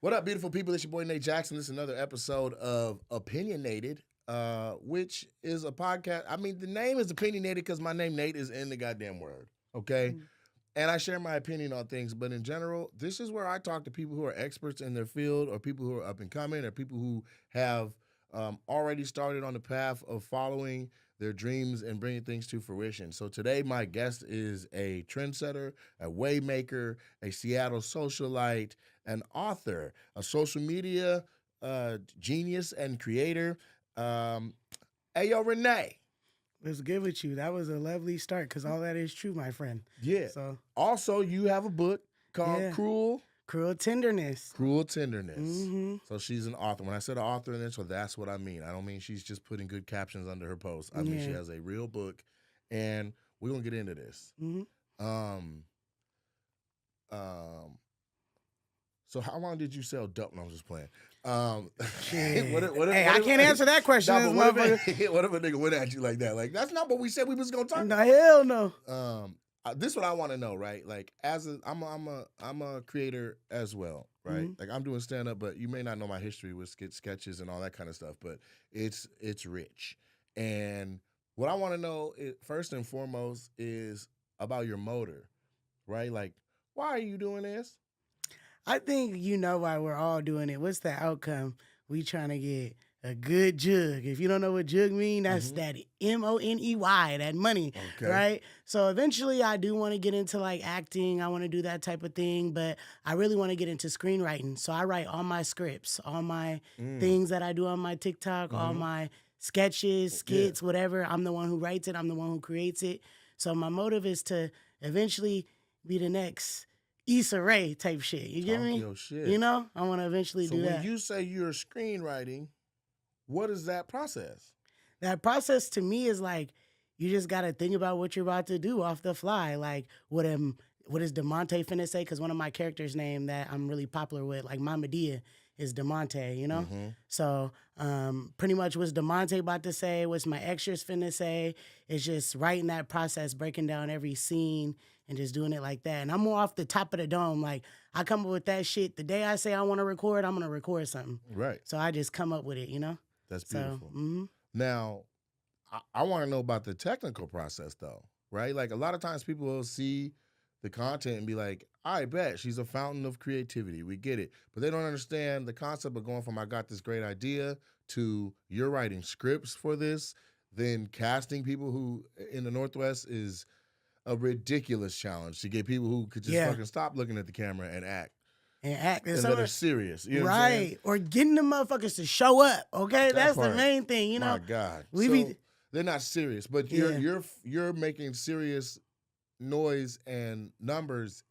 What up, beautiful people? It's your boy Nate Jackson. This is another episode of Opinionated, which is a podcast. I mean, the name is Opinionated because my name Nate is in the goddamn word, okay? Mm-hmm. And I share my opinion on things, but in general, this is where I talk to people who are experts in their field, or people who are up and coming, or people who have already started on the path of following their dreams and bringing things to fruition. So today, my guest is a trendsetter, a waymaker, a Seattle socialite, an author, a social media genius and creator, Ayo Renee. What's good with you? That was a lovely start because all that is true, my friend. Yeah. So also, you have a book called Cruel Tenderness. Cruel Tenderness. Mm-hmm. So she's an author. When I said author in there, so that's what I mean. I don't mean she's just putting good captions under her posts. I mean she has a real book, and we're gonna get into this. Mm-hmm. So how long did you sell dope? No, I'm just playing. I can't answer that question. Nah, what if a nigga went at you like that? Like, that's not what we said we was gonna talk about. No, hell no. This is what I want to know, right? Like, I'm a creator as well, right? Mm-hmm. Like, I'm doing stand up, but you may not know my history with sketches and all that kind of stuff, but it's rich. And what I want to know first and foremost is about your motor, right? Like, why are you doing this? I think you know why we're all doing it. What's the outcome? We trying to get a good jug. If you don't know what jug mean, that's that money, that money, right? So eventually I do want to get into like acting. I want to do that type of thing, but I really want to get into screenwriting. So I write all my scripts, all my things that I do on my TikTok, all my sketches, skits, whatever. I'm the one who writes it. I'm the one who creates it. So my motive is to eventually be the next Issa Rae type shit. You get me? Shit. You know? I want to eventually do that. So when you say you're screenwriting, what is that process? That process to me is like, you just got to think about what you're about to do off the fly. Like, what is DeMonte finna say? Because one of my characters' name that I'm really popular with, like my Medea, is DeMonte, you know? Mm-hmm. So pretty much what's DeMonte about to say, what's my extras finna say, is just writing that process, breaking down every scene, and just doing it like that. And I'm more off the top of the dome. Like, I come up with that shit. The day I say I want to record, I'm going to record something. Right. So I just come up with it, you know? That's beautiful. Now, I want to know about the technical process, though, right? Like, a lot of times people will see the content and be like, I bet she's a fountain of creativity. We get it. But they don't understand the concept of going from I got this great idea to you're writing scripts for this, then casting people who in the Northwest is a ridiculous challenge to get people who could just fucking stop looking at the camera and act. And that are serious. You know what I'm saying? Or getting the motherfuckers to show up, okay? That's the main thing, you know? My God. So they're not serious, but you're making serious noise and numbers.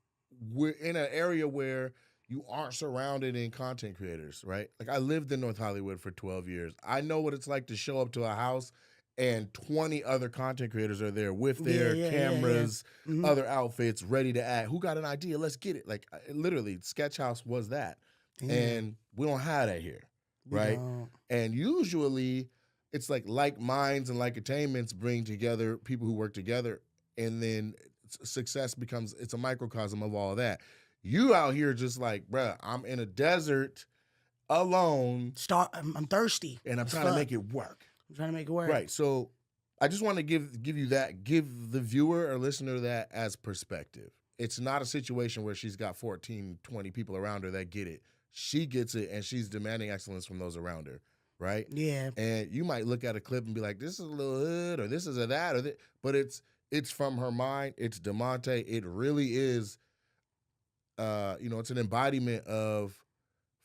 We're in an area where you aren't surrounded in content creators, right? Like, I lived in North Hollywood for 12 years. I know what it's like to show up to a house and 20 other content creators are there with their cameras, other outfits, ready to act. Who got an idea? Let's get it. Like, literally, Sketch House was that. And we don't have that here, right? And usually, it's like minds and like attainments bring together people who work together, and then success becomes, it's a microcosm of all of that. You out here just like, bruh, I'm in a desert alone. I'm thirsty. And I'm trying to make it work. I'm trying to make it work. Right. So I just want to give you that, give the viewer or listener that as perspective. It's not a situation where she's got 14, 20 people around her that get it. She gets it, and she's demanding excellence from those around her, right? Yeah. And you might look at a clip and be like, this is a little hood, or this is a that, or that. But it's from her mind. It's DeMonte. It really is, it's an embodiment of,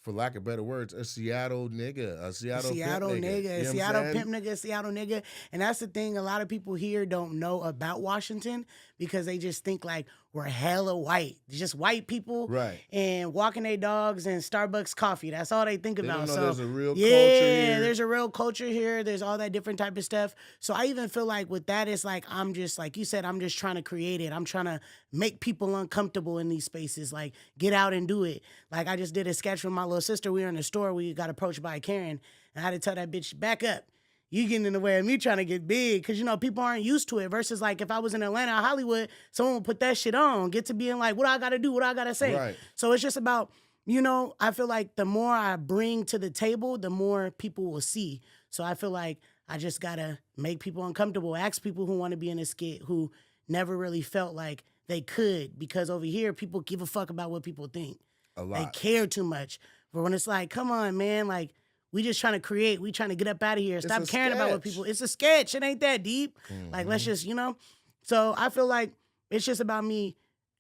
for lack of better words, a Seattle nigga, a Seattle pimp nigga. A Seattle pimp nigga, a Seattle nigga. And that's the thing, a lot of people here don't know about Washington because they just think like we're hella white. Just white people and walking their dogs and Starbucks coffee. That's all they think about. Don't know so there's a real culture here. There's a real culture here. There's all that different type of stuff. So I even feel like with that, it's like I'm just, like you said, I'm just trying to create it. I'm trying to make people uncomfortable in these spaces. Like, get out and do it. Like, I just did a sketch with my little sister. We were in the store. We got approached by a Karen. And I had to tell that bitch, back up. You getting in the way of me trying to get big, because, people aren't used to it. Versus, like, if I was in Atlanta or Hollywood, someone would put that shit on, get to being like, what I got to do, what I got to say. Right. So it's just about, You know, I feel like the more I bring to the table, the more people will see. So I feel like I just gotta make people uncomfortable, ask people who want to be in a skit who never really felt like they could, because over here people give a fuck about what people think. A They lot. care too much. But when it's like, come on, man, like we just trying to create, we trying to get up out of here. Stop a caring about what sketch. people. It's a sketch. It ain't that deep. Like let's just, you know. So I feel like it's just about me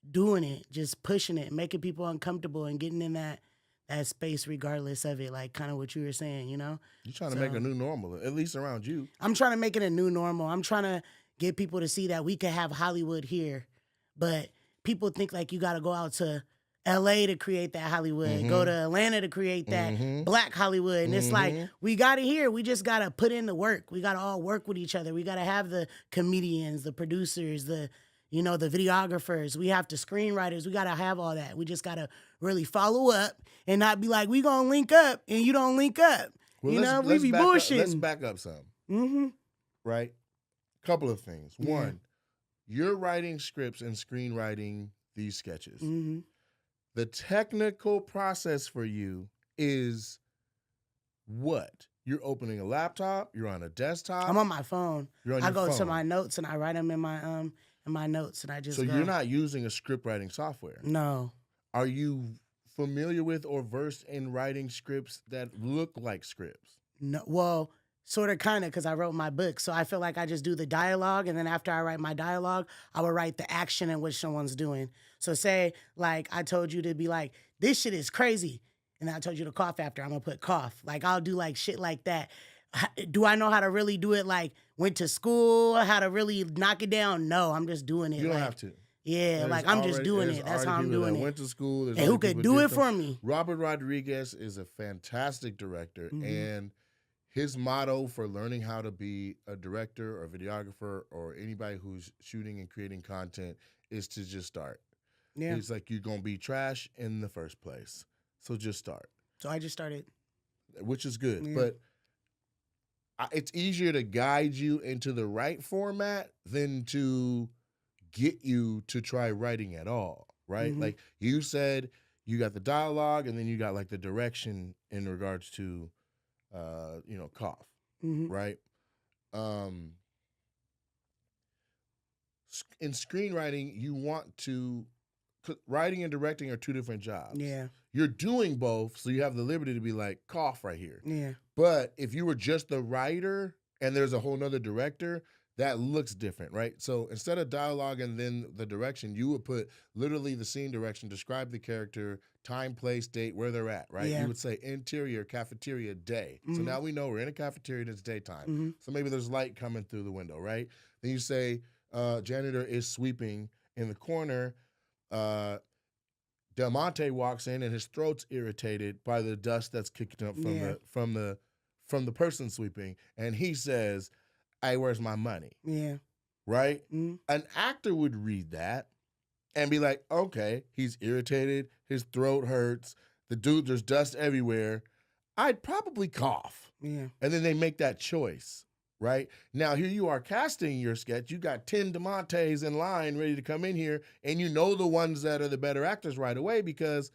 doing it, just pushing it, making people uncomfortable and getting in that space regardless of it, like kind of what you were saying, you know? You're trying to make a new normal, at least around you. I'm trying to make it a new normal. I'm trying to get people to see that we can have Hollywood here, but people think like you got to go out to LA to create that Hollywood, go to Atlanta to create that Black Hollywood. And it's like, we got it here. We just got to put in the work. We got to all work with each other. We got to have the comedians, the producers, the videographers. We have the screenwriters. We got to have all that. We just got to really follow up and not be like, we going to link up and you don't link up. Well, we be bullshitting. Let's back up some. Right? Couple of things. One, you're writing scripts and screenwriting these sketches. The technical process for you is what? You're opening a laptop. You're on a desktop. I'm on my phone. You're on I your go phone. to my notes and I write them in my notes and I just So go. you're not using a script writing software. No. Are you familiar with or versed in writing scripts that look like scripts? No. Well, sort of, kind of, because I wrote my book. So I feel like I just do the dialogue, and then after I write my dialogue, I will write the action in which someone's doing. So say, like, I told you to be like, this shit is crazy. And I told you to cough after, I'm going to put cough. Like, I'll do, like, shit like that. Do I know how to really do it, like, went to school, how to really knock it down? No, I'm just doing it. You don't like, have to. Yeah, like, I'm just doing it. That's how I'm doing it. Went to school. And who could do it for me? Robert Rodriguez is a fantastic director, and his motto for learning how to be a director or videographer or anybody who's shooting and creating content is to just start. Yeah. He's like, you're going to be trash in the first place. So just start. So I just started. Which is good. Yeah. But it's easier to guide you into the right format than to get you to try writing at all, right? Like you said, you got the dialogue and then you got like the direction in regards to cough, right? In screenwriting, you want to, writing and directing are two different jobs. Yeah. You're doing both, so you have the liberty to be like, cough right here. Yeah. But if you were just the writer and there's a whole nother director, that looks different, right? So instead of dialogue and then the direction, you would put literally the scene direction, describe the character, time, place, date, where they're at, right? Yeah. You would say interior, cafeteria, day. So now we know we're in a cafeteria and it's daytime. So maybe there's light coming through the window, right? Then you say janitor is sweeping in the corner. Del Monte walks in and his throat's irritated by the dust that's kicking up from the person sweeping, and he says, "Hey, where's my money?" Yeah. Right? An actor would read that and be like, okay, he's irritated, his throat hurts, there's dust everywhere. I'd probably cough. Yeah. And then they make that choice, right? Now, here you are casting your sketch. You got 10 DeMontes in line ready to come in here, and you know the ones that are the better actors right away because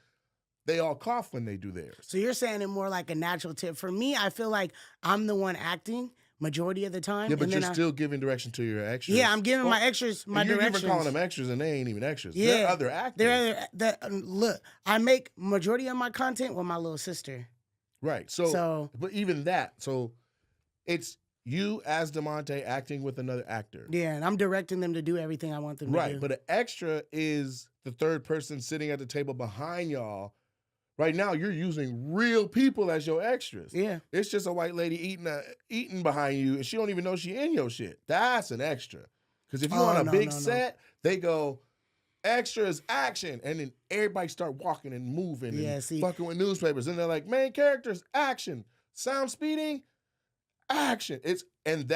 they all cough when they do theirs. So you're saying it more like a natural tip. For me, I feel like I'm the one acting majority of the time. Yeah, but you're still giving direction to your extras. Yeah, I'm giving my extras my directions. You're calling them extras, and they ain't even extras. Yeah. They're other actors. Look, I make majority of my content with my little sister. Right. So but even that, so it's you as DeMonte acting with another actor. Yeah, and I'm directing them to do everything I want them to do. Right, but an extra is the third person sitting at the table behind y'all. Right now, you're using real people as your extras. Yeah. It's just a white lady eating behind you, and she don't even know she in your shit. That's an extra. Because if you're on a big set, they go, extras, action. And then everybody start walking and moving and fucking with newspapers. And they're like, main characters, action. Sound speeding, action. And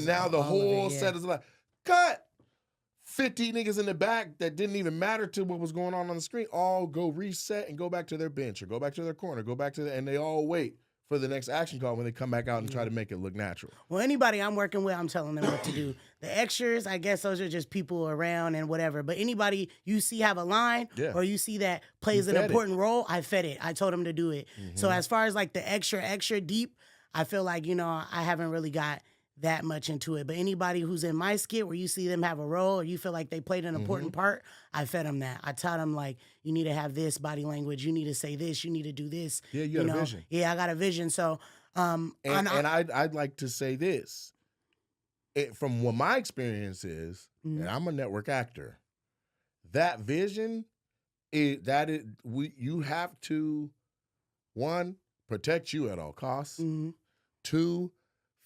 now the whole set is like, cut. 50 niggas in the back that didn't even matter to what was going on the screen all go reset and go back to their bench or go back to their corner, and they all wait for the next action call when they come back out and try to make it look natural. Well, anybody I'm working with, I'm telling them what to do. The extras, I guess those are just people around and whatever. But anybody you see have a line or you see that plays an important role, I fed it. I told them to do it. So as far as like the extra deep, I feel like, you know, I haven't really got that much into it. But anybody who's in my skit where you see them have a role or you feel like they played an important part, I fed them that. I taught them like, you need to have this body language. You need to say this. You need to do this. Yeah, you got a vision. Yeah, I got a vision. So, and I'd like to say this. From what my experience is, and I'm a network actor, that vision you have to, one, protect you at all costs. Two,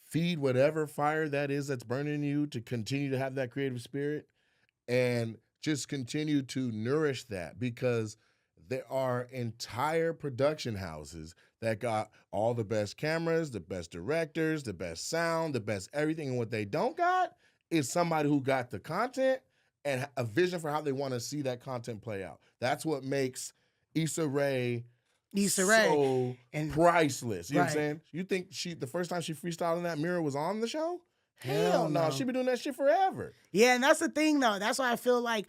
feed whatever fire that is that's burning you to continue to have that creative spirit, and just continue to nourish that, because there are entire production houses that got all the best cameras, the best directors, the best sound, the best everything. And what they don't got is somebody who got the content and a vision for how they want to see that content play out. That's what makes Issa Rae so priceless. You know what I'm saying? You think the first time she freestyled in that mirror was on the show? Hell no. She been doing that shit forever. Yeah, and that's the thing though. That's why I feel like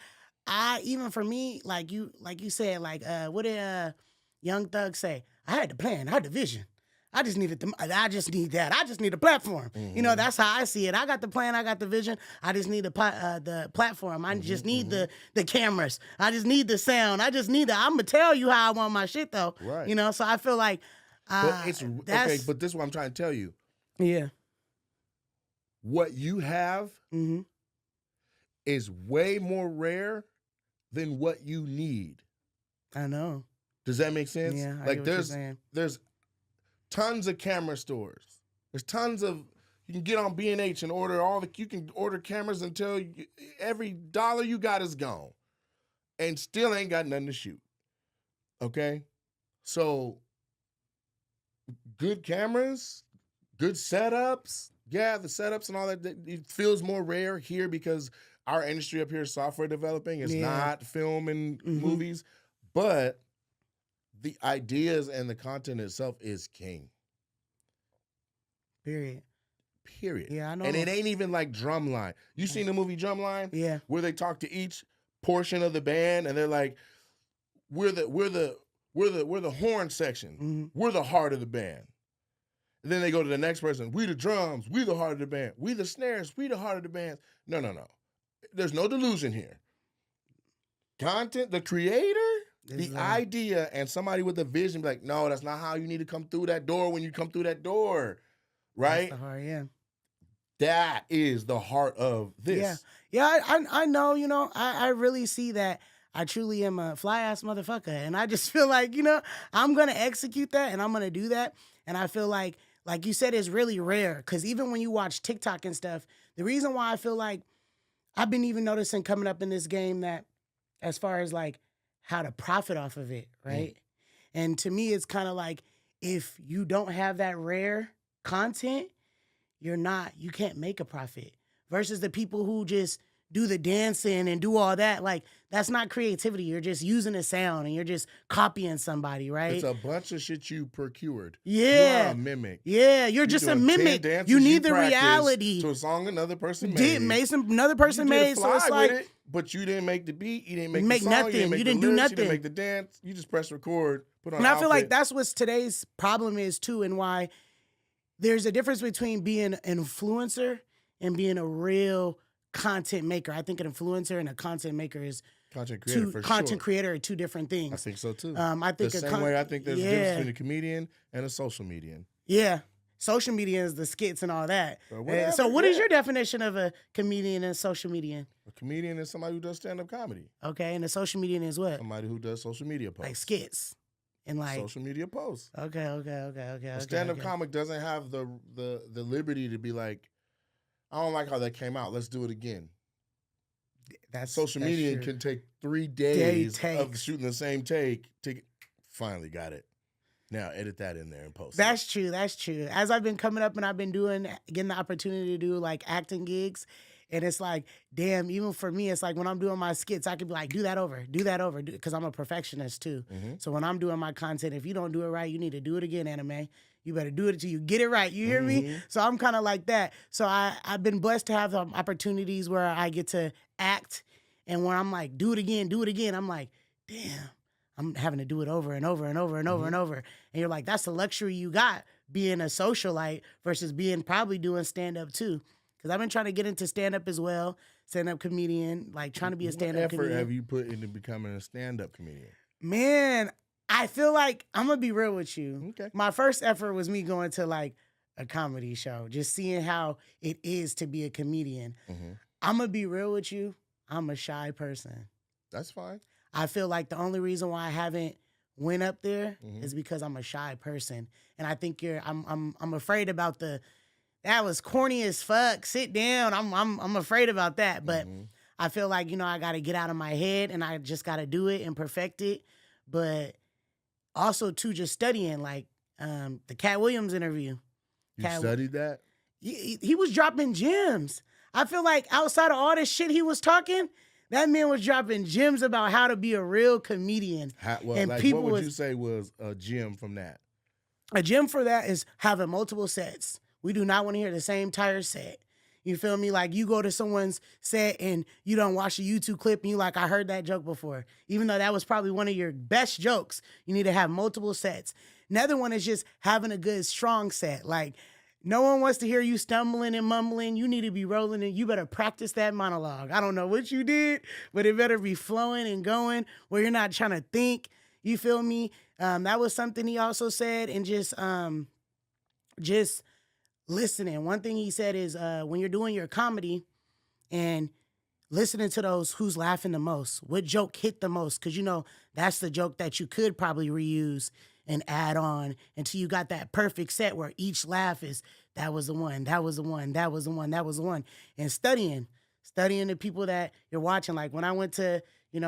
even for me, like you said, like what did Young Thug say? I had the plan, I had the vision. I just need that. I just need a platform. You know, that's how I see it. I got the plan, I got the vision. I just need the platform. I just need the cameras. I just need the sound. I just need I'm gonna tell you how I want my shit though. Right. You know, so I feel like but okay, but this is what I'm trying to tell you. Yeah. What you have is way more rare than what you need. I know. Does that make sense? Yeah, I like get what you're saying. There's tons of camera stores. There's tons of, you can get on B&H and order you can order cameras until every dollar you got is gone and still ain't got nothing to shoot. Okay? So good cameras, good setups. Yeah, the setups and all that, it feels more rare here because our industry up here is software developing. It's not film and movies. But the ideas and the content itself is king. Period. Yeah, I know. And it ain't even like Drumline. You seen the movie Drumline? Yeah. Where they talk to each portion of the band and they're like, we're the horn section. We're the heart of the band. And then they go to the next person. We the drums. We the heart of the band. We the snares. We the heart of the band. No. There's no delusion here. Content, the creator, the idea, and somebody with a vision, be like, no, that's not how you need to come through that door when you come through that door. Right? That's the heart, yeah. That is the heart of this. Yeah, I know, you know, I really see that. I truly am a fly-ass motherfucker. And I just feel like, you know, I'm going to execute that and I'm going to do that. And I feel like you said, it's really rare. Because even when you watch TikTok and stuff, the reason why I feel like I've been even noticing coming up in this game that as far as like how to profit off of it, right? And to me, it's kind of like if you don't have that rare content, you can't make a profit. Versus the people who just do the dancing and do all that, like that's not creativity. You're just using a sound and you're just copying somebody, right? It's a bunch of shit you procured. Yeah. You're a mimic. Yeah, you're just a mimic. You need the reality. To a song another person made. Another person made, so it's like, it, but you didn't make the beat, you didn't make the song, nothing. You didn't do lyrics, nothing. You didn't make the dance. You just press record, put on. And I feel like that's what today's problem is too, and why there's a difference between being an influencer and being a real content maker. I think an influencer and a content maker is content creator are two different things. I think so too. I think the same way I think there's a difference between a comedian and a social median. Yeah. Social media is the skits and all that. So what is your definition of a comedian and a social median? A comedian is somebody who does stand-up comedy. Okay, and a social median is what? Somebody who does social media posts. Like skits. And like social media posts. Okay. A stand-up comic doesn't have the liberty to be like, I don't like how that came out. Let's do it again. Social media can take 3 days of shooting the same take to finally got it. Now edit that in there and post. That's true. As I've been coming up and I've been getting the opportunity to do like acting gigs, And it's like, damn, even for me, it's like when I'm doing my skits, I could be like, do that over, because I'm a perfectionist too. So when I'm doing my content, if you don't do it right, you need to do it again, anime. You better do it until you get it right. You hear me? So I'm kind of like that. So I've been blessed to have opportunities where I get to act, and when I'm like, do it again, I'm like, damn, I'm having to do it over and over and over and over and over. And you're like, that's the luxury you got being a socialite versus being probably doing stand-up too. Because I've been trying to get into stand-up as well, stand-up comedian, like trying to be a stand-up comedian. What effort have you put into becoming a stand-up comedian? Man, I feel like, I'm going to be real with you. Okay. My first effort was me going to like a comedy show, just seeing how it is to be a comedian. I'm going to be real with you. I'm a shy person. That's fine. I feel like the only reason why I haven't went up there is because I'm a shy person. And I think I'm afraid about that was corny as fuck. Sit down. I'm afraid about that. But I feel like, I got to get out of my head and I just got to do it and perfect it. But also too, just studying, like the Cat Williams interview. You studied that? He was dropping gems. I feel like outside of all this shit he was talking, that man was dropping gems about how to be a real comedian. And like, what would you say was a gem from that? A gem for that is having multiple sets. We do not want to hear the same entire set. You feel me? Like, you go to someone's set and you don't watch a YouTube clip and you like, I heard that joke before. Even though that was probably one of your best jokes, you need to have multiple sets. Another one is just having a good, strong set. Like, no one wants to hear you stumbling and mumbling. You need to be rolling, and you better practice that monologue. I don't know what you did, but it better be flowing and going where you're not trying to think. You feel me? That was something he also said, and just listening. One thing he said is when you're doing your comedy and listening to those who's laughing the most, what joke hit the most, because that's the joke that you could probably reuse and add on until you got that perfect set where each laugh is, that was the one, that was the one, that was the one, that was the one. And studying the people that you're watching. Like when I went to,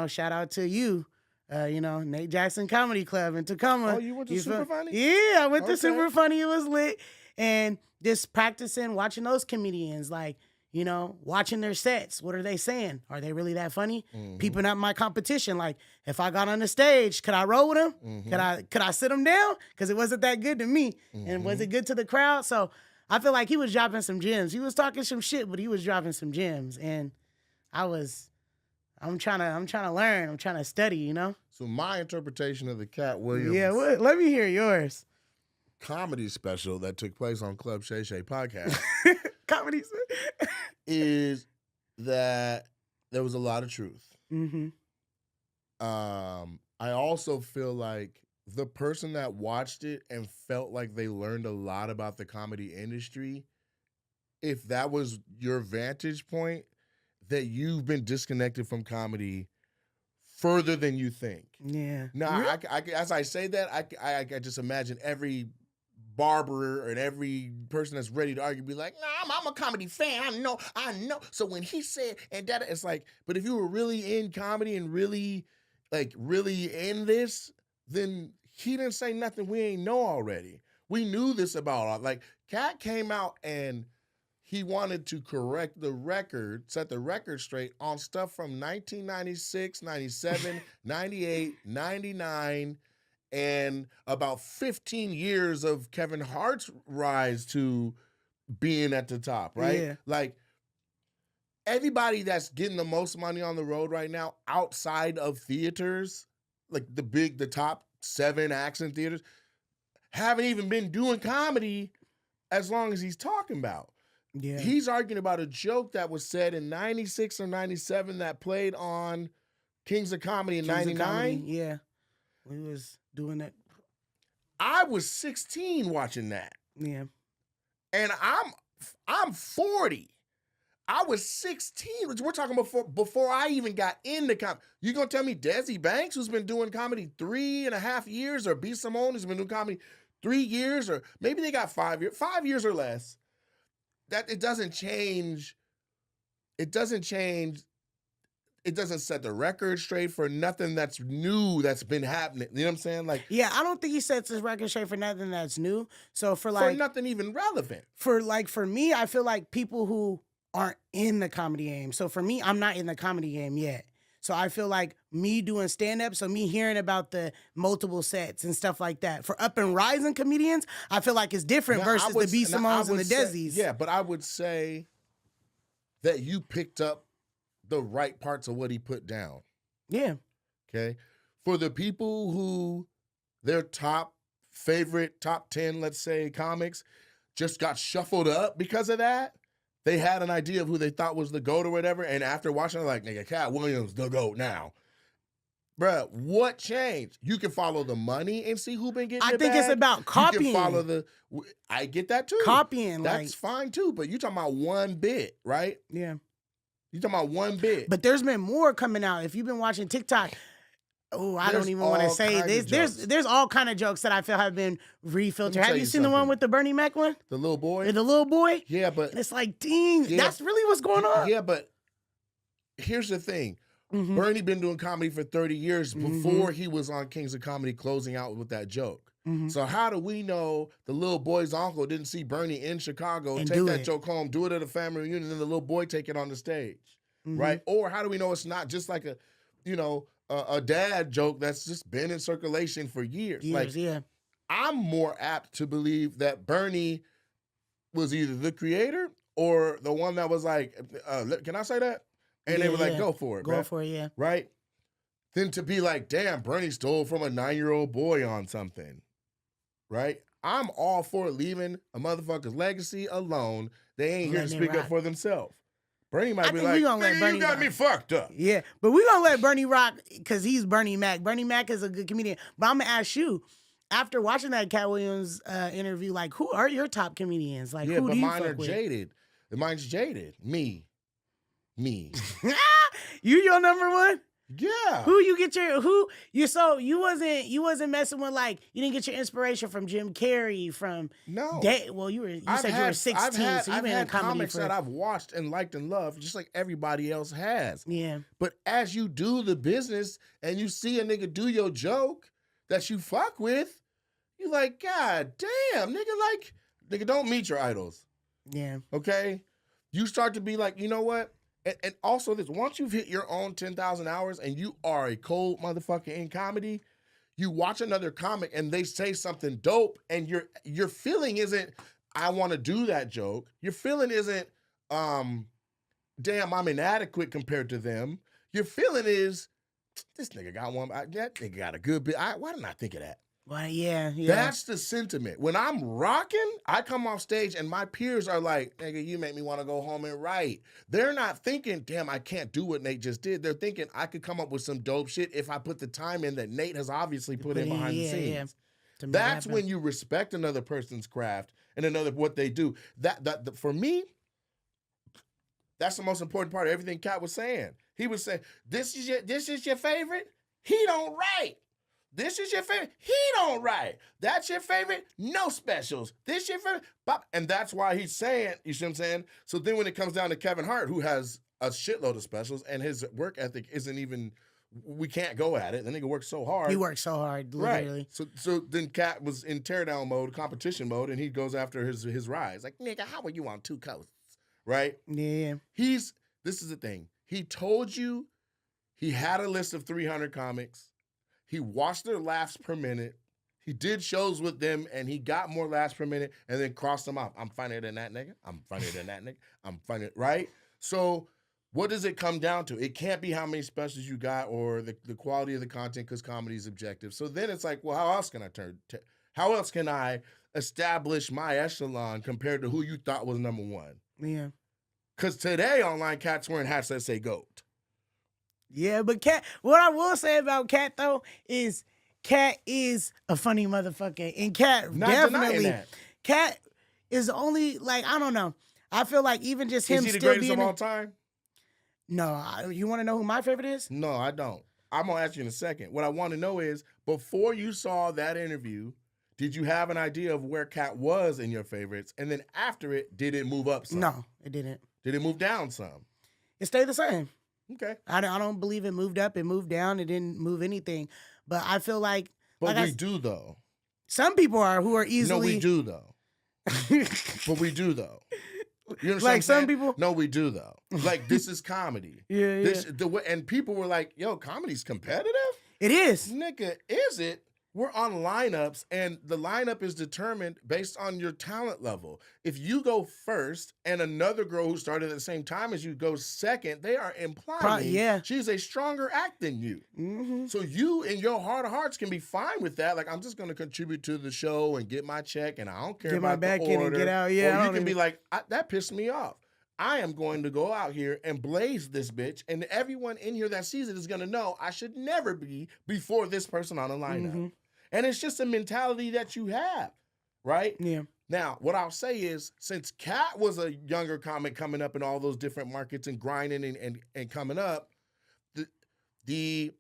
shout out to you, Nate Jackson Comedy Club in Tacoma. Oh, you went to Super Funny? Yeah, I went to Super Funny. It was lit. And just practicing, watching those comedians, like, watching their sets. What are they saying? Are they really that funny? Peeping up my competition. Like, if I got on the stage, could I roll with them? Could I sit them down? Because it wasn't that good to me. And was it good to the crowd? So I feel like he was dropping some gems. He was talking some shit, but he was dropping some gems. And I'm trying to learn. I'm trying to study, So my interpretation of the Cat Williams let me hear yours. Comedy special that took place on Club Shay Shay podcast Comedy is that there was a lot of truth. I also feel like the person that watched it and felt like they learned a lot about the comedy industry, if that was your vantage point, that you've been disconnected from comedy further than you think. Yeah. Now, I as I say that, I just imagine every barber and every person that's ready to argue be like, nah, I'm a comedy fan. I know. So when he said, and that, it's like, but if you were really in comedy and really in this, then he didn't say nothing we ain't know already. We knew this about, like, Cat came out and he wanted to correct the record, set the record straight on stuff from 1996, 97, 98, 99, and about 15 years of Kevin Hart's rise to being at the top, right? Yeah. Like, everybody that's getting the most money on the road right now outside of theaters, like the top 7 acts in theaters, haven't even been doing comedy as long as he's talking about. Yeah. He's arguing about a joke that was said in 96 or 97 that played on Kings of Comedy in 99. Yeah. We was doing that. I was 16 watching that. Yeah. And I'm 40. I was 16. We're talking before I even got into comedy. You gonna tell me Desi Banks, who's been doing comedy 3.5 years, or B. Simone, who's been doing comedy 3 years, or maybe they got 5 years or less, that it doesn't change. It doesn't set the record straight for nothing that's new that's been happening. You know what I'm saying? Like, yeah, I don't think he sets his record straight for nothing that's new. So for nothing even relevant. For me, I feel like people who aren't in the comedy game. So for me, I'm not in the comedy game yet. So I feel like me doing stand-up, so me hearing about the multiple sets and stuff like that. For up and rising comedians, I feel like it's different versus the B. Simones and the Desi's. Yeah, but I would say that you picked up the right parts of what he put down. Yeah. Okay? For the people who their top 10, let's say, comics just got shuffled up because of that, they had an idea of who they thought was the GOAT or whatever, and after watching, they're like, nigga, Cat Williams, the GOAT now. Bruh, what changed? You can follow the money and see who been getting I think it's about copying. You can follow I get that too. Copying. That's fine too, but you talking about one bit, right? Yeah. You talking about one bit. But there's been more coming out. If you've been watching TikTok, I don't even want to say this. There's all kind of jokes that I feel have been refiltered. Have you seen the one with the Bernie Mac one? The little boy? The little boy? Yeah, but... And it's like, dang, that's really what's going on? Yeah, but here's the thing. Mm-hmm. Bernie been doing comedy for 30 years before he was on Kings of Comedy closing out with that joke. Mm-hmm. So how do we know the little boy's uncle didn't see Bernie in Chicago, take that joke home, do it at a family reunion, and then the little boy take it on the stage, right? Or how do we know it's not just like a dad joke that's just been in circulation for years? I'm more apt to believe that Bernie was either the creator or the one that was like, can I say that? And they were like, go for it, Go for it, yeah. Right? Then to be like, damn, Bernie stole from a 9-year-old boy on something. Right? I'm all for leaving a motherfucker's legacy alone. They ain't here to speak up for themselves. Bernie might be like, nigga, you got me fucked up. Yeah, but we're going to let Bernie rock because he's Bernie Mac. Bernie Mac is a good comedian. But I'm going to ask you, after watching that Cat Williams interview, like, who are your top comedians? Like, who do you fuck with? Yeah, but mine are jaded. Mine's jaded. Me. You your number one? Yeah. You wasn't messing with, like, you didn't get your inspiration from Jim Carrey, from No. you said you were 16, so you've been in comedy comics that I've watched and liked and loved, just like everybody else has. Yeah. But as you do the business and you see a nigga do your joke that you fuck with, you like, God damn, nigga, don't meet your idols. Yeah. Okay? You start to be like, you know what? And also this, once you've hit your own 10,000 hours and you are a cold motherfucker in comedy, you watch another comic and they say something dope and your feeling isn't, I want to do that joke. Your feeling isn't, damn, I'm inadequate compared to them. Your feeling is, this nigga got one, that nigga got a good bit. Why didn't I think of that? Well, yeah. That's the sentiment. When I'm rocking, I come off stage and my peers are like, nigga, you make me want to go home and write. They're not thinking, damn, I can't do what Nate just did. They're thinking, I could come up with some dope shit if I put the time in that Nate has obviously put in behind the scenes. Yeah. That's when you respect another person's craft and what they do. That for me, that's the most important part of everything Cat was saying. He was saying, this is your favorite? He don't write. This is your favorite? He don't write. That's your favorite? No specials. This your favorite? And that's why he's saying, you see what I'm saying? So then when it comes down to Kevin Hart, who has a shitload of specials and his work ethic isn't even, we can't go at it. The nigga works so hard. He works so hard, literally. Right. So then Cat was in teardown mode, competition mode, and he goes after his rise. Like, nigga, how are you on two coasts? Right? Yeah. This is the thing. He told you he had a list of 300 comics. He watched their laughs per minute. He did shows with them, and he got more laughs per minute, and then crossed them off. I'm funnier than that nigga. I'm funnier than that nigga. I'm funnier, right? So what does it come down to? It can't be how many specials you got or the quality of the content because comedy is objective. So then it's like, well, how else can I establish my echelon compared to who you thought was number one? Yeah. Because today online Cat's wearing hats that say GOAT. Yeah, but Cat, what I will say about Cat, though, is Cat is a funny motherfucker. And Cat definitely, Cat is only, like, I don't know. I feel like even just him still being... Is he the greatest of all time? No. You want to know who my favorite is? No, I don't. I'm going to ask you in a second. What I want to know is, before you saw that interview, did you have an idea of where Cat was in your favorites? And then after it, did it move up some? No, it didn't. Did it move down some? It stayed the same. Okay. I don't believe it moved up. It moved down. It didn't move anything. But I feel like... But we do, though. Some people who are easily... No, we do, though. But we do, though. You know what Like I'm some saying? people. No, we do though. Like this is comedy. Yeah, yeah. And people were like, "Yo, comedy's competitive." It is. Nigga, is it? We're on lineups, and the lineup is determined based on your talent level. If you go first and another girl who started at the same time as you goes second, they are implying she's a stronger act than you. Mm-hmm. So you, in your heart of hearts, can be fine with that. Like, I'm just going to contribute to the show and get my check, and I don't care about the order. Get my back in and get out. Yeah, or you can be like, that pissed me off. I am going to go out here and blaze this bitch, and everyone in here that sees it is going to know I should never be before this person on the lineup. Mm-hmm. And it's just a mentality that you have, right? Yeah. Now, what I'll say is, since Kat was a younger comic coming up in all those different markets and grinding and coming up, the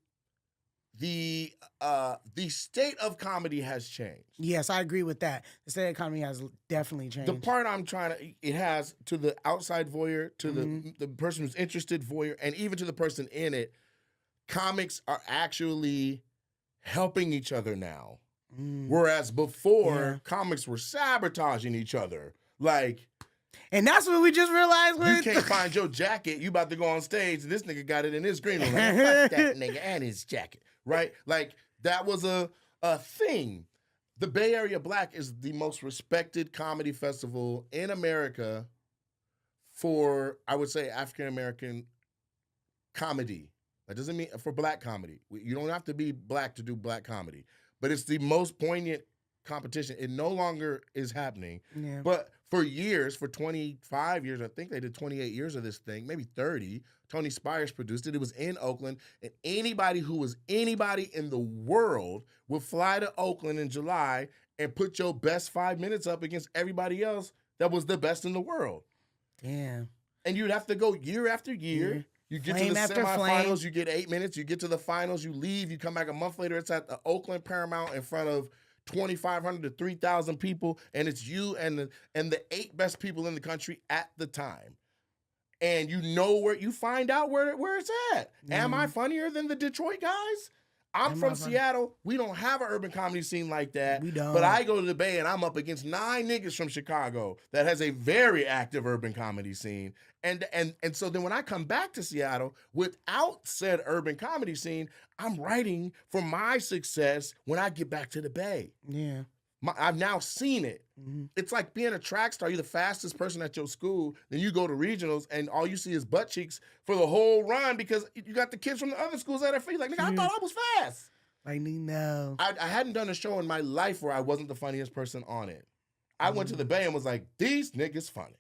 state of comedy has changed. Yes, I agree with that. The state of comedy has definitely changed. The part it has to the outside voyeur, to the person who's interested voyeur, and even to the person in it, comics are actually helping each other now. Whereas before, comics were sabotaging each other. Like, and that's what we just realized. You can't find your jacket. You about to go on stage. This nigga got it in his green room. Like, fuck that nigga and his jacket. Right? Like, that was a thing. The Bay Area Black is the most respected comedy festival in America for, I would say, African-American comedy. That doesn't mean for black comedy. You don't have to be black to do black comedy. But it's the most poignant competition. It no longer is happening. Yeah. But for years, for 25 years, I think they did 28 years of this thing, maybe 30. Tony Spires produced it. It was in Oakland. And anybody who was anybody in the world would fly to Oakland in July and put your best 5 minutes up against everybody else that was the best in the world. Damn. And you'd have to go year after year. Yeah. You get to the semifinals, you get 8 minutes. You get to the finals, you leave. You come back a month later. It's at the Oakland Paramount in front of 2,500 to 3,000 people, and it's you and the 8 best people in the country at the time. And you know where you find out where it's at. Am I funnier than the Detroit guys? I'm from Seattle. We don't have an urban comedy scene like that. We don't. But I go to the Bay and I'm up against 9 niggas from Chicago that has a very active urban comedy scene. And so then when I come back to Seattle without said urban comedy scene, I'm writing for my success when I get back to the Bay. Yeah. I've now seen it. Mm-hmm. It's like being a track star. You're the fastest person at your school. Then you go to regionals and all you see is butt cheeks for the whole run because you got the kids from the other schools at their feet. Like, nigga, I thought I was fast. Like, no. I hadn't done a show in my life where I wasn't the funniest person on it. I went to the Bay and was like, these niggas funny.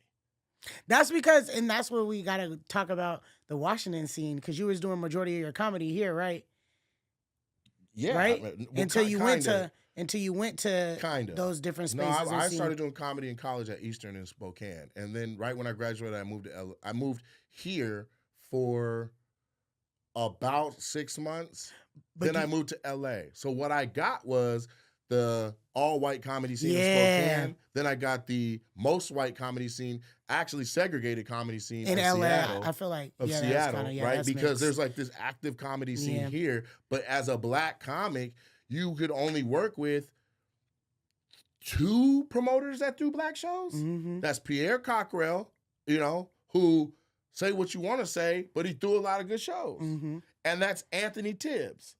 That's because, and that's where we got to talk about the Washington scene because you was doing majority of your comedy here, right? Yeah. Right? Until you went to kind of those different spaces. No, I started doing comedy in college at Eastern in Spokane. And then right when I graduated, I moved here for about 6 months. Then I moved to LA. So what I got was the all-white comedy scene in Spokane. Then I got the most white comedy scene, actually segregated comedy scene in LA. Seattle, I feel like Seattle, right? Because there's like this active comedy scene here. But as a black comic, you could only work with 2 promoters that do black shows. Mm-hmm. That's Pierre Cockrell, who say what you want to say, but he threw a lot of good shows. Mm-hmm. And that's Anthony Tibbs,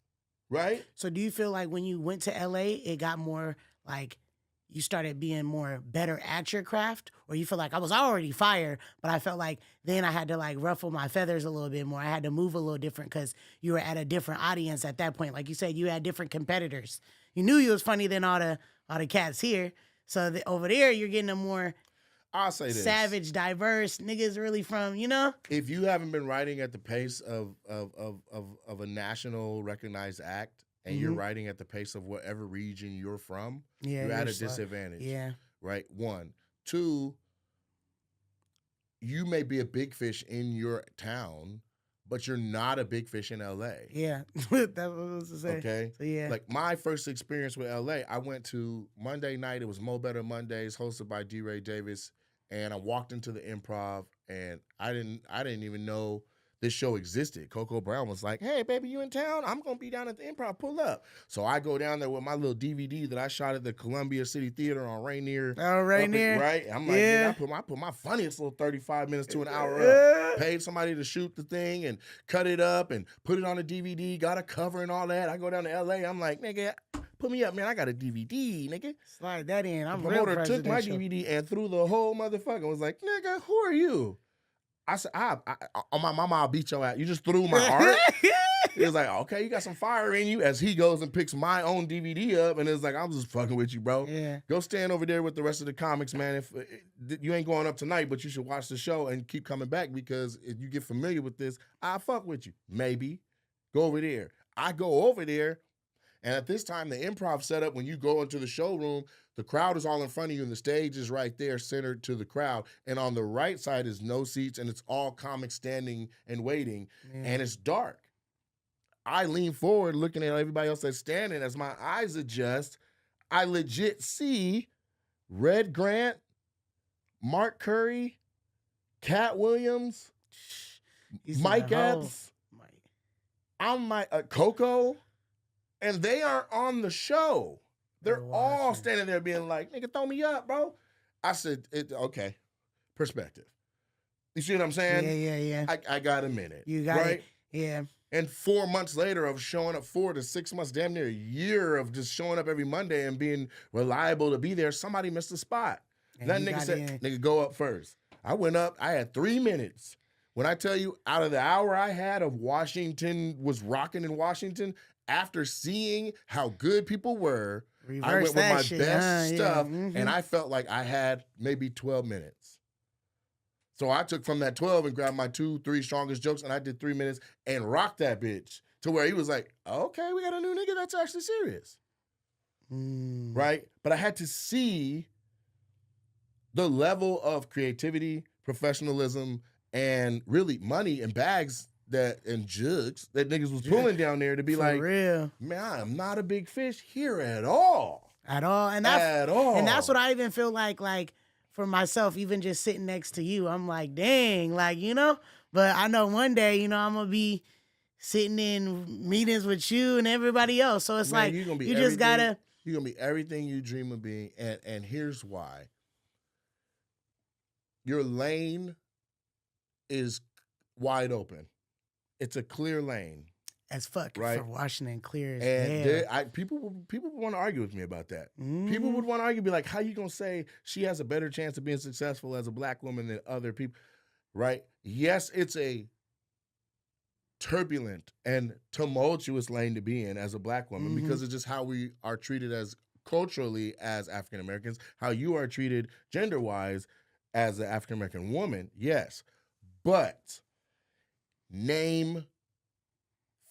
right? So do you feel like when you went to LA, it got more like you started being more better at your craft? Or you feel like I was already fired, but I felt like then I had to like ruffle my feathers a little bit more. I had to move a little different because you were at a different audience at that point. Like you said, you had different competitors. You knew you was funny than all the cats here. So over there, you're getting a more I'll say this. Savage, diverse niggas really from, If you haven't been writing at the pace of a national recognized act and you're writing at the pace of whatever region you're from, you're at a disadvantage. Yeah. Right? 1. 2, you may be a big fish in your town, but you're not a big fish in LA. Yeah. That's what I was to say. Okay? So, yeah. Like my first experience with LA, I went to Monday night. It was Mo Better Mondays, hosted by D. Ray Davis. And I walked into the Improv, and I didn't even know this show existed. Coco Brown was like, hey, baby, you in town? I'm going to be down at the Improv. Pull up. So I go down there with my little DVD that I shot at the Columbia City Theater on Rainier. Oh, Rainier. Right? I'm like, yeah. I put my funniest little 35 minutes to an hour up. Paid somebody to shoot the thing and cut it up and put it on a DVD. Got a cover and all that. I go down to L.A. I'm like, nigga, put me up, man. I got a DVD, nigga. Slide that in. I'm the real promoter took my DVD and threw the whole motherfucker. Was like, nigga, who are you? I said, on my mama, I'll beat your ass. You just threw my art? He was like, okay, you got some fire in you. As he goes and picks my own DVD up, and it's like, I'm just fucking with you, bro. Yeah. Go stand over there with the rest of the comics, man. If you ain't going up tonight, but you should watch the show and keep coming back, because if you get familiar with this, I'll fuck with you. Maybe. Go over there. I go over there, and at this time, the Improv setup, when you go into the showroom, the crowd is all in front of you, and the stage is right there, centered to the crowd. And on the right side is no seats, and it's all comics standing and waiting, and it's dark. I lean forward, looking at everybody else that's standing. As my eyes adjust, I legit see Red Grant, Mark Curry, Cat Williams, Mike Epps. I'm like Coco, and they aren't on the show. They're all standing there being like, nigga, throw me up, bro. I said, okay, perspective. You see what I'm saying? Yeah. I got a minute. You got it. Yeah. And 4 months later of showing up, 4 to 6 months, damn near a year of just showing up every Monday and being reliable to be there, somebody missed a spot. And that nigga said, nigga, go up first. I went up. I had 3 minutes. When I tell you, out of the hour I had of Washington was rocking in Washington, after seeing how good people were, I went with my best stuff, and I felt like I had maybe 12 minutes. So I took from that 12 and grabbed my 2, 3 strongest jokes, and I did 3 minutes and rocked that bitch to where he was like, okay, we got a new nigga that's actually serious. Right? But I had to see the level of creativity, professionalism, and really money and bags and jugs that niggas was pulling down there to be like, real. Man, I'm not a big fish here at all. At all. And that's what I even feel like for myself, even just sitting next to you, I'm like, dang, but I know one day, I'm going to be sitting in meetings with you and everybody else. So it's like, you just got to. You're going to be everything you dream of being. And here's why. Your lane is wide open. It's a clear lane. As fuck, right? For Washington, clear as hell. People would want to argue with me about that. People would want to argue, be like, how you going to say she has a better chance of being successful as a black woman than other people, right? Yes, it's a turbulent and tumultuous lane to be in as a black woman because it's just how we are treated as culturally as African Americans, how you are treated gender-wise as an African American woman, yes. But name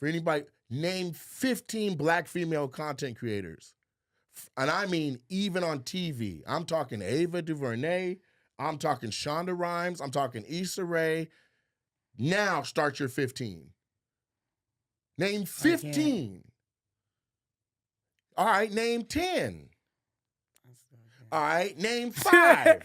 15 black female content creators. And I mean, even on TV. I'm talking Ava DuVernay. I'm talking Shonda Rhimes. I'm talking Issa Rae. Now start your 15. Name 15. All right, name 10. All right, name 5.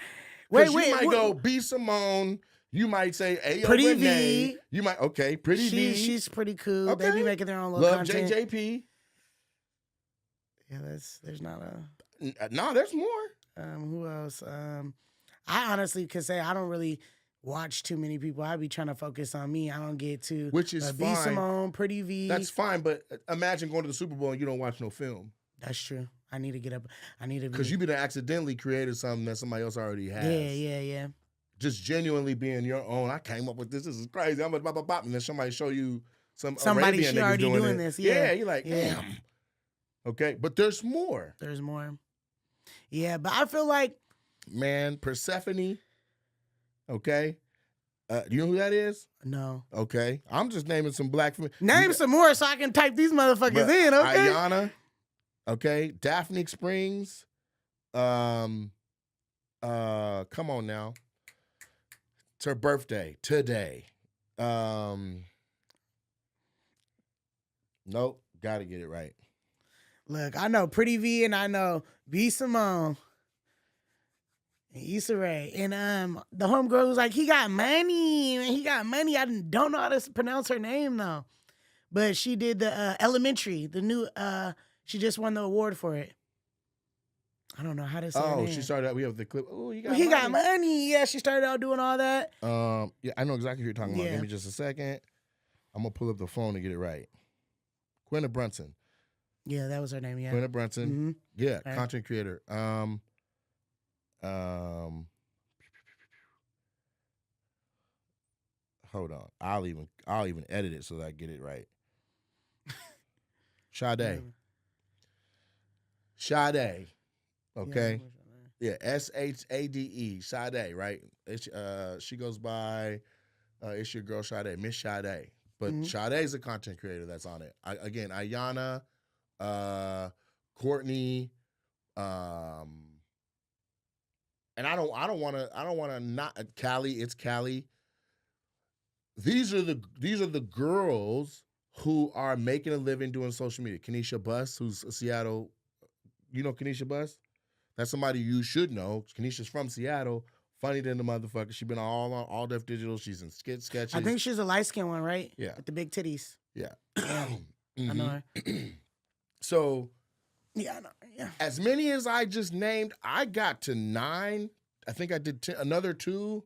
Wait, you might go B. Simone. You might say Ayo Pretty Renee. V. You might, Pretty V. She's pretty cool. Okay. They be making their own little Love content. JJP. Yeah, there's not a... No, there's more. Who else? I honestly could say I don't really watch too many people. I be trying to focus on me. I don't get to... Which is fine. B. Simone, Pretty V. That's fine, but imagine going to the Super Bowl and you don't watch no film. That's true. I need to get up. Because you've been accidentally created something that somebody else already has. Yeah. Just genuinely being your own. I came up with this. This is crazy. I'm gonna bop, bop, bop, and then somebody show you somebody Arabian she already doing this. Yeah, you're like, damn. Okay, but there's more. There's more. Yeah, but I feel like, man, Persephone. Okay, you know who that is? No. Okay, I'm just naming some black. Name some more so I can type these motherfuckers in. Okay, Ayana. Okay, Daphne Springs. Come on now. It's her birthday today. Nope, gotta get it right. Look, I know Pretty V and I know B. Simone. Issa Rae. And the homegirl was like, he got money. Man, he got money. I don't know how to pronounce her name, though. But she did the Elementary, the new, she just won the award for it. I don't know how to say her name. She started out, we have the clip. Oh, he got money. Yeah, she started out doing all that. Yeah, I know exactly who you're talking about. Give me just a second. I'm going to pull up the phone to get it right. Quinta Brunson. Yeah, that was her name, yeah. Quinta Brunson. Mm-hmm. Yeah, right. Content creator. Hold on. I'll even edit it so that I get it right. Sade. Sade. Okay. Yeah, Shade. Sade, right? She goes by it's your girl Sade, Miss Sade. But Sade's a content creator that's on it. Again, Ayana, Courtney, and I don't want to not Callie. It's Callie. These are the girls who are making a living doing social media. Kenesha Buss, who's a Seattle, you know Kenesha Buss? That's somebody you should know. Kenesha's from Seattle. Funny than the motherfucker. She's been on all Def Digital. She's in sketches. I think she's a light-skinned one, right? Yeah. With the big titties. Yeah. I know her. So, yeah, I know her. Yeah. As many as I just named, I got to 9. I think I did another 2.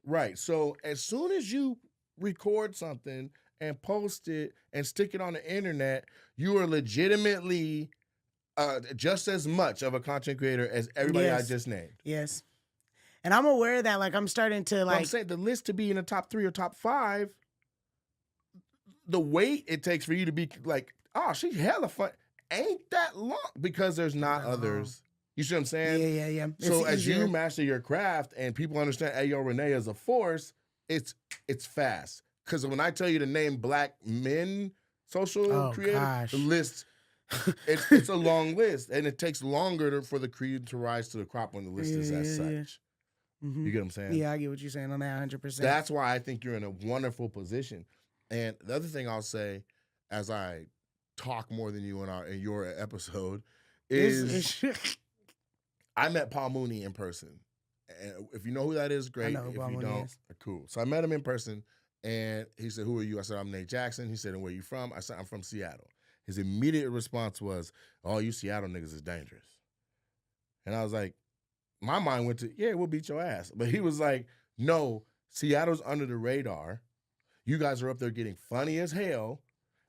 Right. So as soon as you record something and post it and stick it on the internet, you are legitimately just as much of a content creator as everybody I just named. Yes. And I'm aware that, like, I'm starting to, like... I'm saying the list to be in the top 3 or top 5, the wait it takes for you to be like, oh, she's hella fun, ain't that long, because there's not others. You see what I'm saying? Yeah. So as you master your craft and people understand Ayo Renee as a force, it's fast. Because when I tell you to name black men social creators, the list... it's a long list, and it takes longer for the creed to rise to the crop when the list is as such. Yeah. Mm-hmm. You get what I'm saying? Yeah, I get what you're saying on that 100%. That's why I think you're in a wonderful position. And the other thing I'll say, as I talk more than you in your episode, is I met Paul Mooney in person. And if you know who that is, great. If you don't, cool. So I met him in person, and he said, "Who are you?" I said, "I'm Nate Jackson." He said, "And where you from?" I said, "I'm from Seattle." His immediate response was, "Oh, you Seattle niggas is dangerous." And I was like, my mind went to, yeah, we'll beat your ass. But he was like, no, Seattle's under the radar. You guys are up there getting funny as hell.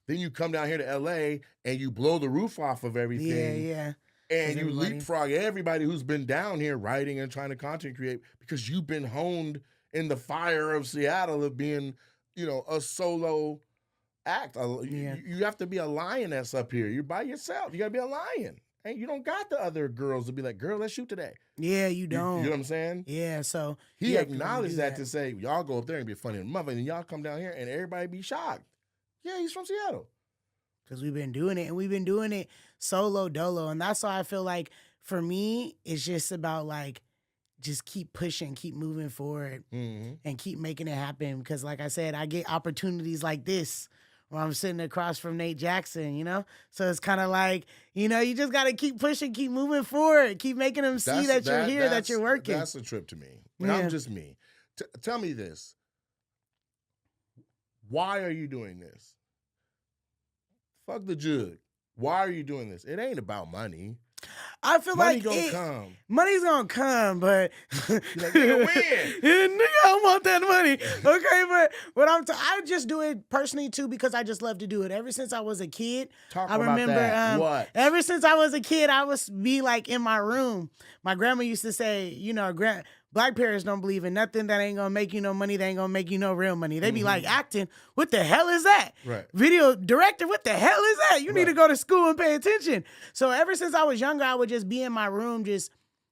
Then you come down here to LA and you blow the roof off of everything. Yeah. And you leapfrog everybody who's been down here writing and trying to content create because you've been honed in the fire of Seattle of being, a solo act. You have to be a lioness up here. You're by yourself. You got to be a lion. And you don't got the other girls to be like, girl, let's shoot today. Yeah, you don't. You know what I'm saying? Yeah, so. He acknowledged that to say, y'all go up there and be funny and mother, and y'all come down here and everybody be shocked. Yeah, he's from Seattle. Because we've been doing it, and we've been doing it solo dolo. And that's why I feel like, for me, it's just about, like, just keep pushing, keep moving forward, and keep making it happen. Because, like I said, I get opportunities like this where I'm sitting across from Nate Jackson, So it's kind of like, you just got to keep pushing, keep moving forward, keep making them see that you're here, that you're working. That's a trip to me. I'm just me. Tell me this. Why are you doing this? Fuck the jug. Why are you doing this? It ain't about money. I feel money's gonna come. Money's gonna come, but you're like, nigga, win. Nigga, I want that money. Okay, but I just do it personally too because I just love to do it. Ever since I was a kid, I remember what? Ever since I was a kid, I would be like in my room. My grandma used to say, Black parents don't believe in nothing that ain't gonna make you no money, that ain't gonna make you no real money. They be like, acting, what the hell is that? Right. Video director, what the hell is that? You need to go to school and pay attention. So ever since I was younger, I would just be in my room just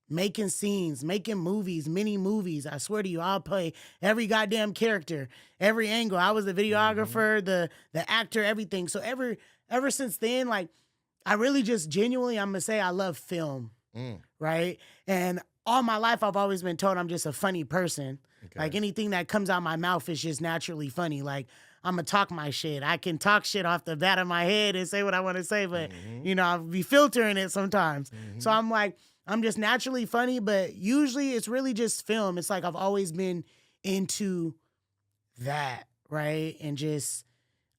making scenes, making movies, mini movies. I swear to you, I'll play every goddamn character, every angle. I was the videographer, the actor, everything. So ever since then, like, I really just genuinely, I'm gonna say I love film, right? And all my life, I've always been told I'm just a funny person. Okay. Like, anything that comes out my mouth is just naturally funny. Like, I'm going to talk my shit. I can talk shit off the bat of my head and say what I want to say, but, I'll be filtering it sometimes. So I'm like, I'm just naturally funny, but usually it's really just film. It's like I've always been into that, right? And just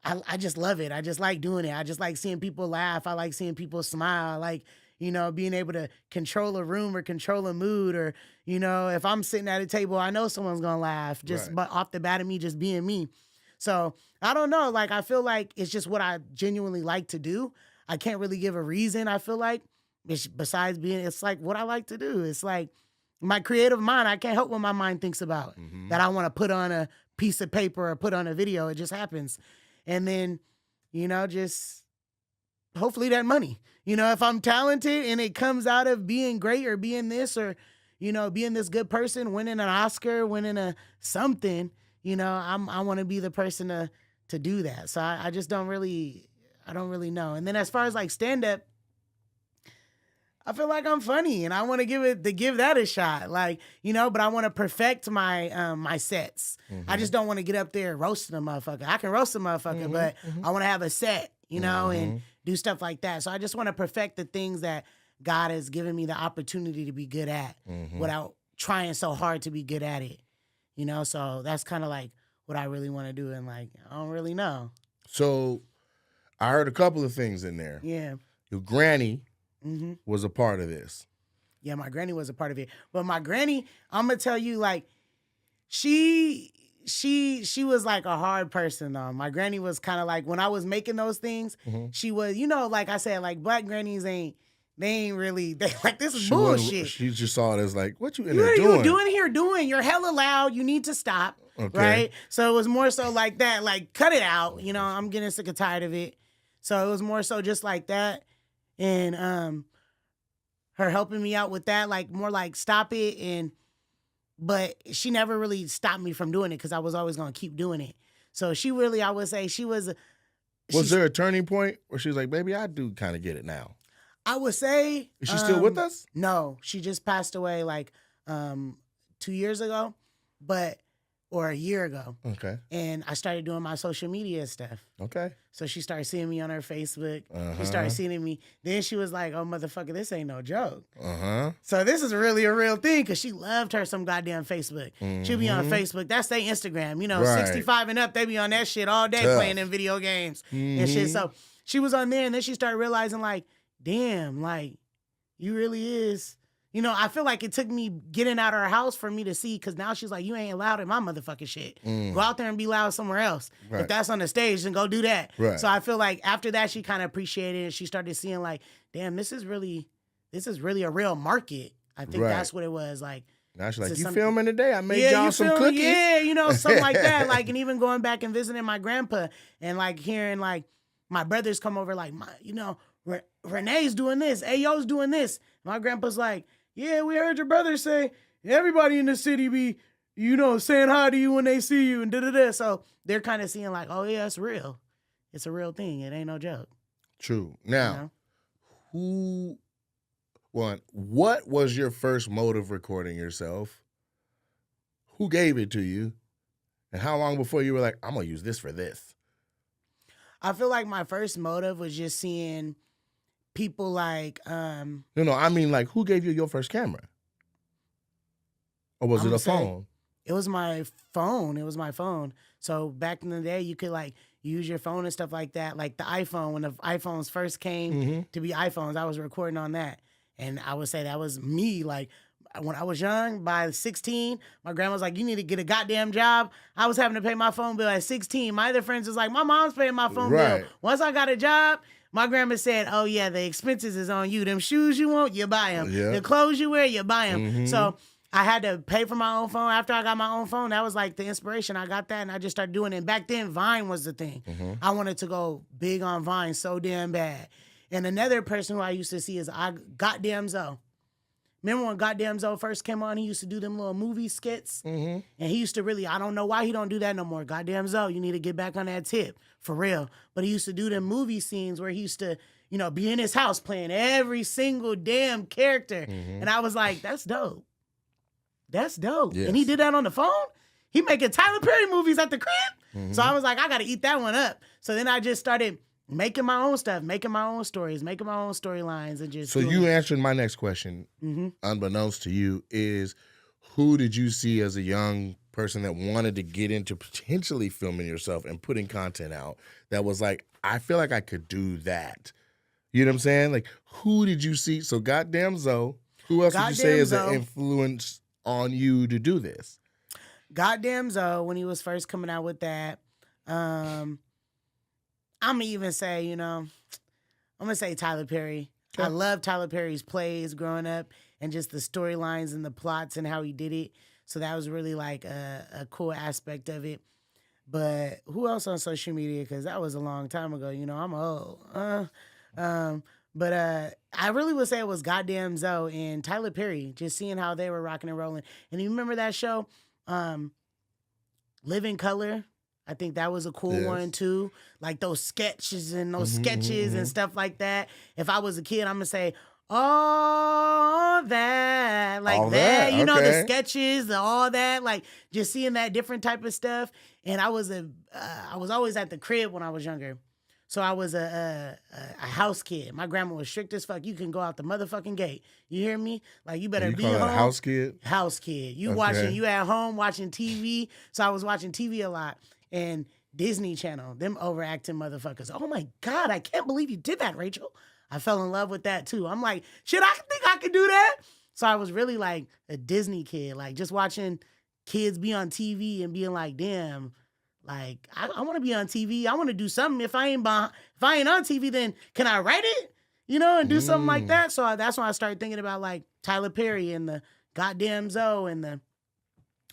I just love it. I just like doing it. I just like seeing people laugh. I like seeing people smile. I like, being able to control a room or control a mood, or, if I'm sitting at a table, I know someone's going to laugh just but off the bat of me just being me. So I don't know. Like, I feel like it's just what I genuinely like to do. I can't really give a reason. I feel like besides it's like what I like to do. It's like my creative mind. I can't help what my mind thinks about that I want to put on a piece of paper or put on a video. It just happens. And then, just hopefully that money, if I'm talented and it comes out of being great or being this or, being this good person, winning an Oscar, winning a something, I want to be the person to do that. So I just don't really know. And then as far as like stand up, I feel like I'm funny and I want to give that a shot. Like, but I want to perfect my my sets. I just don't want to get up there roasting a motherfucker. I can roast a motherfucker, but I want to have a set, and do stuff like that. So I just want to perfect the things that God has given me the opportunity to be good at without trying so hard to be good at it. So that's kind of like what I really want to do. And like, I don't really know. So I heard a couple of things in there. Yeah. Your granny was a part of this. Yeah, my granny was a part of it. But my granny, I'm gonna tell you, like, she was like a hard person though. My granny was kind of like when I was making those things, she was, like I said, like black grannies they ain't really like this is bullshit. She just saw it as like, what you in there there doing? What are you doing? You're hella loud. You need to stop. Okay. Right? So it was more so like that, like cut it out. I'm getting sick and tired of it. So it was more so just like that. And her helping me out with that, like more like stop it. But she never really stopped me from doing it because I was always going to keep doing it. So she really, I would say she was. Was there a turning point where she was like, baby, I do kind of get it now? I would say. Is she still with us? No, she just passed away like 2 years ago, or a year ago. Okay. And I started doing my social media stuff. Okay. So she started seeing me on her Facebook. She started seeing me. Then she was like, oh, motherfucker, this ain't no joke. So this is really a real thing because she loved her some goddamn Facebook. She'll be on Facebook. That's their Instagram. 65 and up, they be on that shit all day playing in video games and shit. So she was on there and then she started realizing like, damn, like, you really is. I feel like it took me getting out of her house for me to see, because now she's like, you ain't loud in my motherfucking shit. Go out there and be loud somewhere else. Right. If that's on the stage, then go do that. Right. So I feel like after that, she kind of appreciated it. She started seeing like, damn, this is really a real market. I think that's what it was. Like, now she's like, you filming today? I made y'all some cookies. Yeah, something like that. Like, and even going back and visiting my grandpa and like hearing like my brothers come over like, Renee's doing this. Ayo's doing this. My grandpa's like, yeah, we heard your brother say everybody in the city be, saying hi to you when they see you and da-da-da. So they're kind of seeing like, oh, yeah, it's real. It's a real thing. It ain't no joke. True. Now, what was your first motive recording yourself? Who gave it to you? And how long before you were like, I'm going to use this for this? I feel like my first motive was just seeing people like No, I mean like who gave you your first camera? Or was it a phone? It was my phone. So back in the day you could like use your phone and stuff like that. Like the iPhone, when the iPhones first came to be iPhones, I was recording on that. And I would say that was me. Like when I was young, by 16, my grandma was like, you need to get a goddamn job. I was having to pay my phone bill at 16. My other friends was like, my mom's paying my phone bill. Once I got a job, my grandma said, oh, yeah, the expenses is on you. Them shoes you want, you buy them. Yeah. The clothes you wear, you buy them. So I had to pay for my own phone. After I got my own phone, that was like the inspiration. I got that, and I just started doing it. And back then, Vine was the thing. I wanted to go big on Vine so damn bad. And another person who I used to see is Goddamn Zoe. Remember when Goddamn Zoe first came on? He used to do them little movie skits. And he used to really, I don't know why he don't do that no more. Goddamn Zoe, you need to get back on that tip, for real. But he used to do them movie scenes where he used to, be in his house playing every single damn character. And I was like, that's dope. That's dope. Yes. And he did that on the phone? He making Tyler Perry movies at the crib? So I was like, I got to eat that one up. So then I just started making my own stuff, making my own stories, making my own storylines, and just. So you answered my next question, unbeknownst to you, is who did you see as a young person that wanted to get into potentially filming yourself and putting content out that was like, I feel like I could do that? You know what I'm saying? Like, who did you see? So goddamn Zoe, who else would you say is an influence on you to do this? Goddamn Zoe, when he was first coming out with that. I'm going to even say, I'm going to say Tyler Perry. Yeah. I love Tyler Perry's plays growing up and just the storylines and the plots and how he did it. So that was really like a cool aspect of it. But who else on social media? Because that was a long time ago. I'm old. But I really would say it was goddamn Zoe and Tyler Perry, just seeing how they were rocking and rolling. And you remember that show, Living Color? I think that was a cool one too. Like those sketches and and stuff like that. If I was a kid, I'm going to say, all that. Like all that. The sketches, all that. Like just seeing that different type of stuff. And I was always at the crib when I was younger. So I was a house kid. My grandma was strict as fuck. You can go out the motherfucking gate. You hear me? Like you better be home. A house kid? House kid. You at home watching TV. So I was watching TV a lot. And Disney Channel, them overacting motherfuckers. Oh my God, I can't believe you did that, Rachel. I fell in love with that too. I'm like, shit, I think I could do that. So I was really like a Disney kid, like just watching kids be on TV and being like, damn, like I want to be on TV. I want to do something. If I ain't on TV, then can I write it? And do something like that. So that's when I started thinking about like Tyler Perry and the goddamn Zoe and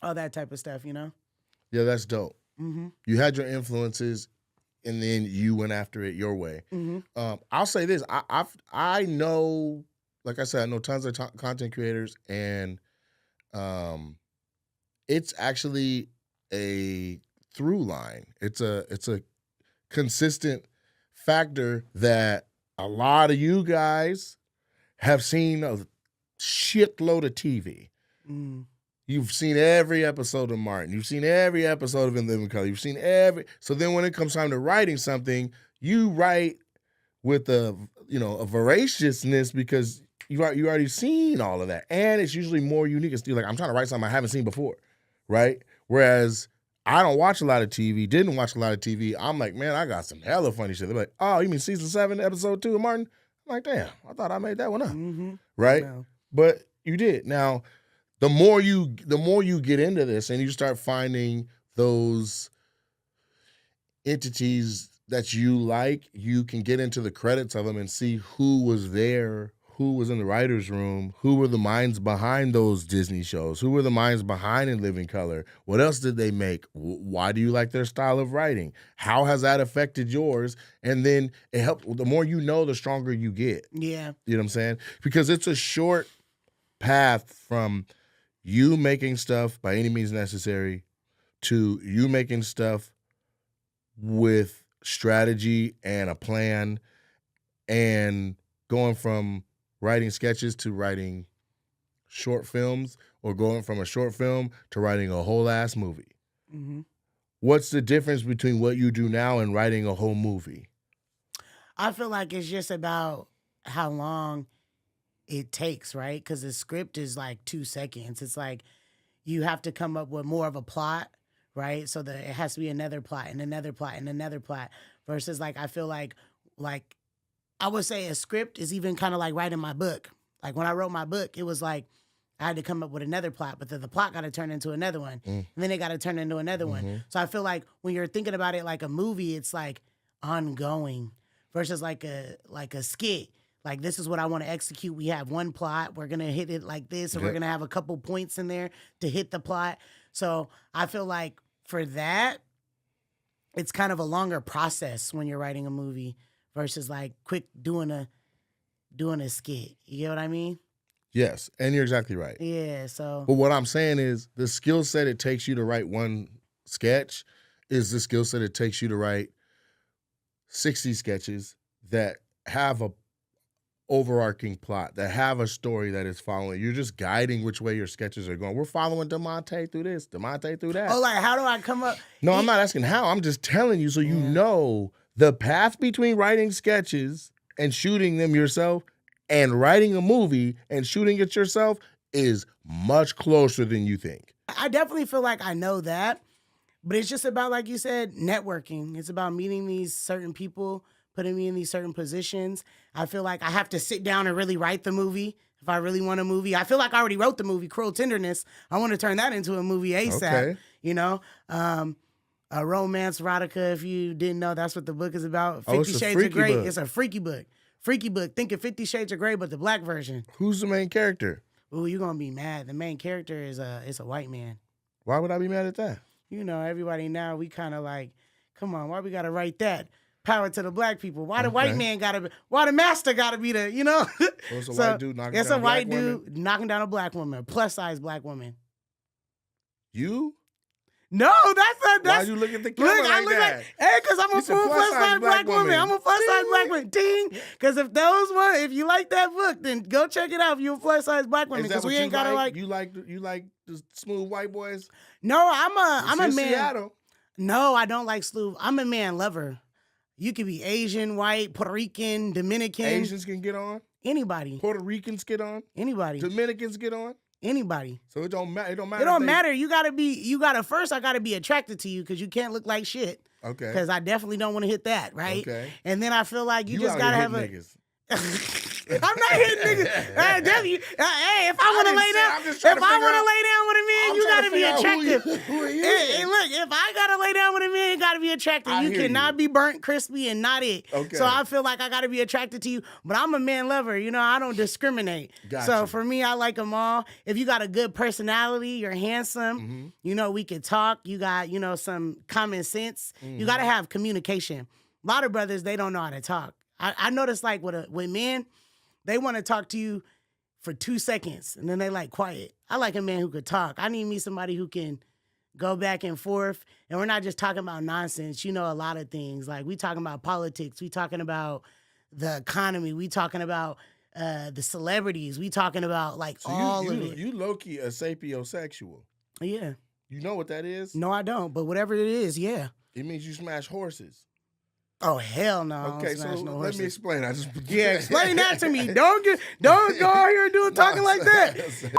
all that type of stuff. Yeah, that's dope. Mm-hmm. You had your influences, and then you went after it your way. Mm-hmm. I'll say this: I know, like I said, I know tons of content creators, and it's actually a through line. It's a consistent factor that a lot of you guys have seen a shitload of TV. Mm. You've seen every episode of Martin. You've seen every episode of In Living Color. You've seen every. So then when it comes time to writing something, you write with a voraciousness because you already seen all of that. And it's usually more unique. It's like, I'm trying to write something I haven't seen before, right? Whereas I don't watch a lot of TV, didn't watch a lot of TV. I'm like, man, I got some hella funny shit. They're like, oh, you mean season 7, episode 2 of Martin? I'm like, damn, I thought I made that one up, right? No. But you did. Now, the more you get into this and you start finding those entities that you like, you can get into the credits of them and see who was there, who was in the writer's room, who were the minds behind those Disney shows, who were the minds behind In Living Color, what else did they make, why do you like their style of writing, how has that affected yours, and then it helps. The more you know, the stronger you get. Yeah. You know what I'm saying? Because it's a short path from you making stuff by any means necessary to you making stuff with strategy and a plan and going from writing sketches to writing short films or going from a short film to writing a whole ass movie. Mm-hmm. What's the difference between what you do now and writing a whole movie? I feel like it's just about how long it takes, right? Because the script is like 2 seconds. It's like you have to come up with more of a plot, right? So that it has to be another plot and another plot and another plot versus like I feel like I would say a script is even kind of like writing my book. Like when I wrote my book, it was like I had to come up with another plot, but then the plot got to turn into another one. And then it got to turn into another one. So I feel like when you're thinking about it like a movie, it's like ongoing versus like a skit. Like, this is what I want to execute. We have one plot. We're going to hit it like this, and we're going to have a couple points in there to hit the plot. So I feel like for that, it's kind of a longer process when you're writing a movie versus like quick doing a skit. You get what I mean? Yes, and you're exactly right. Yeah, so. But what I'm saying is the skill set it takes you to write one sketch is the skill set it takes you to write 60 sketches that have a overarching plot, that have a story that is following. You're just guiding which way your sketches are going. We're following DeMonte through this, DeMonte through that. Oh, like how do I come up? No, I'm not asking how. I'm just telling you so you know the path between writing sketches and shooting them yourself and writing a movie and shooting it yourself is much closer than you think. I definitely feel like I know that, but it's just about, like you said, networking. It's about meeting these certain people, putting me in these certain positions. I feel like I have to sit down and really write the movie. If I really want a movie, I feel like I already wrote the movie, Cruel Tenderness. I want to turn that into a movie ASAP. Okay. You know, a romance erotica. If you didn't know, that's what the book is about. 50 Shades of Grey. It's a freaky book. Freaky book. Think of 50 Shades of Grey, but the black version. Who's the main character? Ooh, you're gonna be mad. The main character is a white man. Why would I be mad at that? You know, everybody now, we kind of like, come on, why we gotta write that? Power to the black people. Why the white man gotta be, why the master gotta be the, you know? So it's a white dude knocking down a black woman? It's a white dude knocking down a black woman, a plus size black woman. You? No, that's Why you look at the camera like that? Hey, because I'm a full plus size black woman. I'm a plus size black woman. Ding. Because if you like that book, then go check it out if you're a plus size black woman. Because we ain't gotta like. You like the smooth white boys? No, I'm a man. Seattle. No, I don't like smooth. I'm a man lover. You could be Asian, white, Puerto Rican, Dominican. Asians can get on. Anybody. Puerto Ricans get on. Anybody. Dominicans get on. Anybody. So it don't matter. It don't matter. It don't matter. I gotta be attracted to you because you can't look like shit. Okay. Because I definitely don't want to hit that, right? Okay. And then I feel like you just gotta have a. Niggas. I'm not hitting niggas. Hey, if I want to lay down with a man, you gotta be attractive. Who are you? Hey, look, if I gotta lay down with a man, you gotta be attractive. You cannot be burnt, crispy, and not it. Okay. So I feel like I gotta be attracted to you, but I'm a man lover. You know, I don't discriminate. So for me, I like them all. If you got a good personality, you're handsome. You know, we can talk. You got, you know, some common sense. You gotta have communication. A lot of brothers, they don't know how to talk. I notice like with men, they want to talk to you for 2 seconds and then they like quiet. I like a man who could talk. I need me somebody who can go back and forth. And we're not just talking about nonsense. You know, a lot of things. Like we talking about politics. We talking about the economy. We talking about the celebrities. We talking about like all of it. You low-key a sapiosexual. Yeah. You know what that is? No, I don't. But whatever it is, yeah. It means you smash horses. Oh hell no! Okay, so let me explain. Explain that to me. Don't go out here doing talking like that.